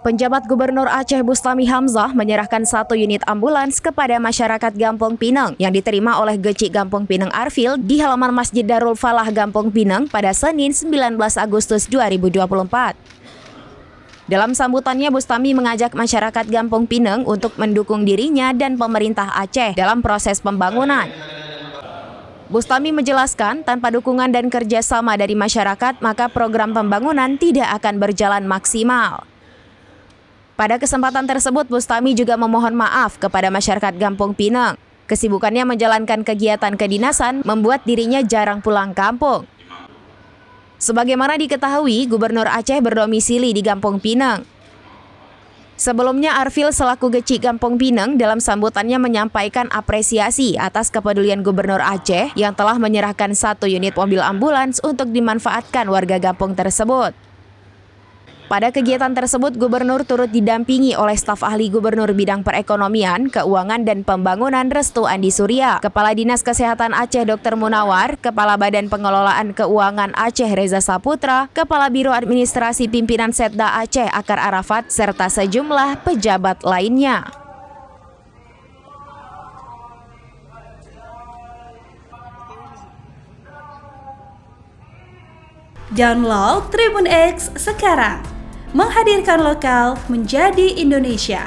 Penjabat Gubernur Aceh Bustami Hamzah menyerahkan 1 unit ambulans kepada masyarakat Gampong Pinang yang diterima oleh Gecik Gampong Pinang Arfil di halaman Masjid Darul Falah Gampong Pinang pada Senin 19 Agustus 2024. Dalam sambutannya, Bustami mengajak masyarakat Gampong Pinang untuk mendukung dirinya dan pemerintah Aceh dalam proses pembangunan. Bustami menjelaskan, tanpa dukungan dan kerjasama dari masyarakat, maka program pembangunan tidak akan berjalan maksimal. Pada kesempatan tersebut, Bustami juga memohon maaf kepada masyarakat Gampong Pinang. Kesibukannya menjalankan kegiatan kedinasan membuat dirinya jarang pulang kampung. Sebagaimana diketahui, Gubernur Aceh berdomisili di Gampong Pinang. Sebelumnya, Arfil selaku Gecik Gampong Pinang dalam sambutannya menyampaikan apresiasi atas kepedulian Gubernur Aceh yang telah menyerahkan 1 unit mobil ambulans untuk dimanfaatkan warga Gampong tersebut. Pada kegiatan tersebut, Gubernur turut didampingi oleh staf ahli Gubernur bidang perekonomian, keuangan, dan pembangunan Restu Andi Surya, Kepala Dinas Kesehatan Aceh Dr. Munawar, Kepala Badan Pengelolaan Keuangan Aceh Reza Saputra, Kepala Biro Administrasi Pimpinan Setda Aceh Akar Arafat, serta sejumlah pejabat lainnya. Download Tribun X sekarang, menghadirkan lokal menjadi Indonesia.